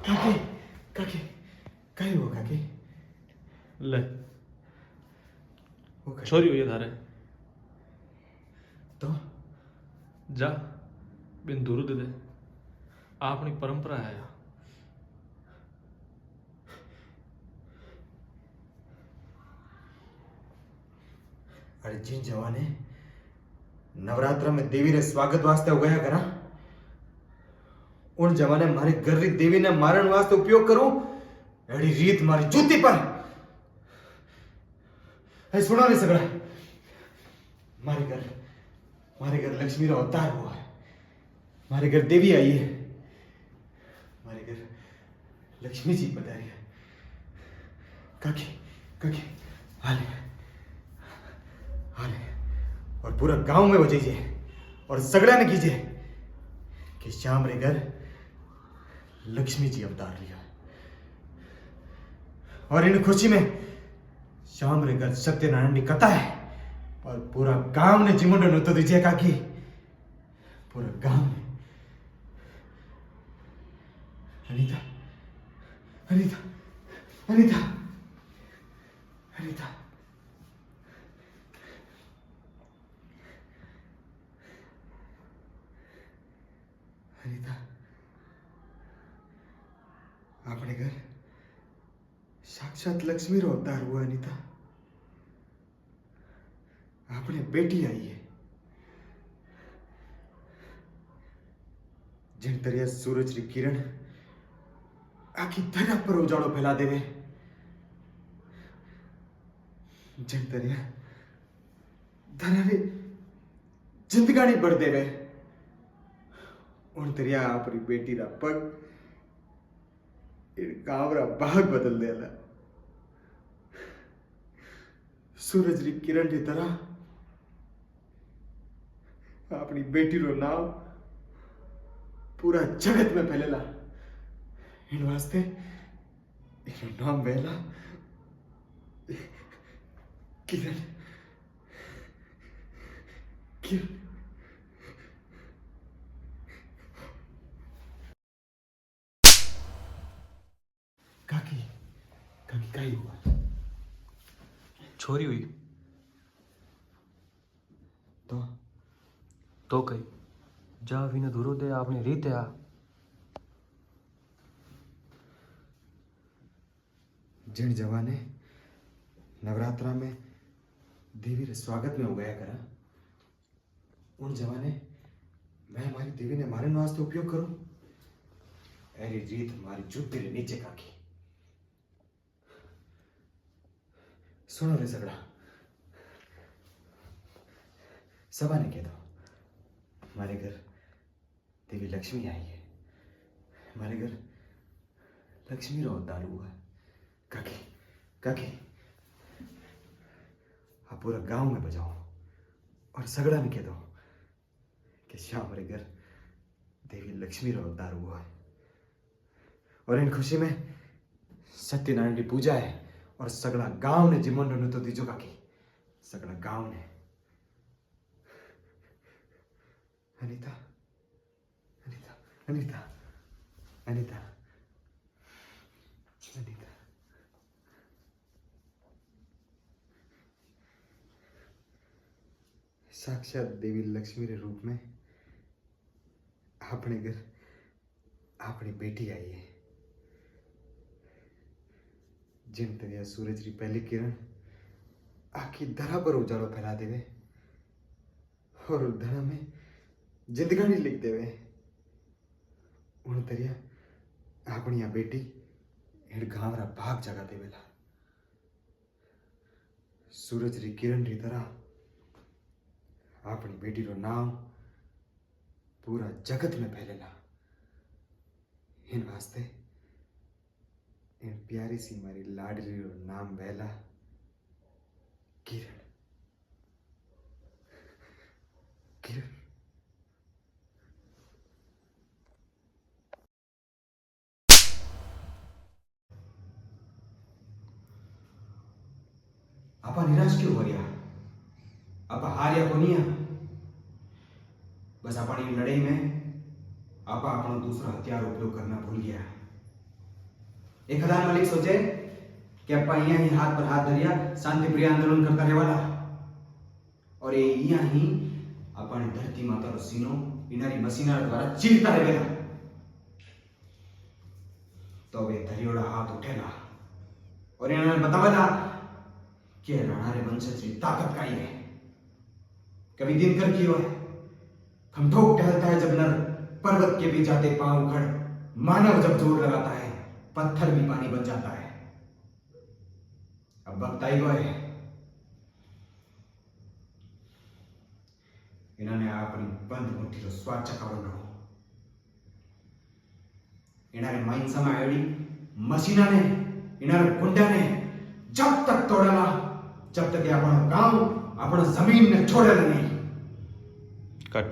काकी काकी कहीं हो काकी ले वो काकी छोरी हुई है थारे तो जा बिन दूर दे दे आ अपनी परंपरा है। अरे जिन जवाने नवरात्र में देवी रे स्वागत वास्ते हो गया करा उन जवाने मारी गर्री देवी ने मारण वास्ते उपयोग करूं एड़ी रीत मारी जूती पर है सुना नहीं सगड़ा मारे घर लक्ष्मी रा अवतार हुआ है मारे घर देवी आई है मारे घर लक्ष्मी जी पधारी है काकी काकी हाले हाले और पूरा गांव में बजाइए और सगड़ा ने कीजिए कि श्याम रे घर लक्ष्मी जी अवतार लिया और इन खुशी में श्याम रे घर सत्यनारायण की कथा है और पूरा गांव ने चिमुंडन तो दीजिए काकी पूरा गांव ने अनीता अनीता अनीता अनीता अनीता अपने घर साक्षात लक्ष्मी रो अवतार हुआ अनीता अपने बेटी आई है जिन तरिया सूरज की किरण आखी धरा पर उजाड़ो फैला देवे जिन तरिया धरा रे जिंदगानी बढ़ देवे उन तरिया अपनी बेटी रा पग इन गांव रा भाग बदल देला सूरज री किरण की तरह अपनी बेटी रो नाम पूरा जगत में फैलेला इन वास्ते इनो नाम वेला किरण किरण काकी काकी काई हुआ छोरी हुई तो कही जा विने दूरो दे आपनी रीत है आ जिन जवाने नवरात्रा में देवी रे स्वागत में हो गया करा उन जवाने मैं हमारी देवी ने मारन वास्ते उपयोग करूं ऐरी रीत हमारी जूते रे नीचे काकी सुनो रे सगड़ा सबा ने कह दो हमारे घर देवी लक्ष्मी आई है हमारे घर लक्ष्मी रो अवतार हुआ है काकी काकी आप पूरा गांव में बजाओ और सगड़ा ने कह दो कि श्याम हमारे घर देवी लक्ष्मी रो अवतार हुआ है और इन खुशी में सत्यनारायण की पूजा है और सगड़ा गांव ने जिमन तो दीजो काकी सगड़ा गांव ने अनीता अनीता अनीता अनीता अनीता साक्षात देवी लक्ष्मी रे रूप में अपने घर अपनी बेटी आई है जिन तरिया सूरज की पहली किरण आखी धरा पर उजाड़ो फैला देवे और उस धरा में जिंदगानी लिख देवे उन तरिया अपनी आ बेटी इन गांव रा भाग जगा देवेला सूरज री किरण री तरह अपनी बेटी रो नाम पूरा जगत में फैलेला इन वास्ते इन प्यारी सी मारी लाडली रो नाम वेला किरण किरण आपा निराश क्यों हो गया आपा हार्या कोनिया बस अपनी लड़ाई में आपा अपना दूसरा हथियार उपयोग करना भूल गया एखादा मालिक सोचे कि अप्पा અહીંયા ही हाथ पर हाथ धरिया शांति प्रिय आंदोलन करता રહેવાના और ये અહીંયા ही अपन धरती माता रो सीनो इनारी मशीनर द्वारा चीरता रहेगा तो वे धरियोड़ा हाथ उठेला और इन्होंने बतावा कि राणारे वंशज की ताकत का है। कभी दिनकर की है खमठोक टहलता है जब नर पर्वत के बीच आते पांव उखड़ मानव जब जोर लगाता है पत्थर भी पानी बन जाता है। अब वक्त आई है इन्होंने अपनी बंद मुट्ठी रो स्वाद चखावनो इन्होंने माइन समय आयोडी मशीना ने इन्होंने गुंडा ने जब तक तोड़ेला जब तक ये अपना गांव अपना जमीन ने छोड़ेला नहीं। कट।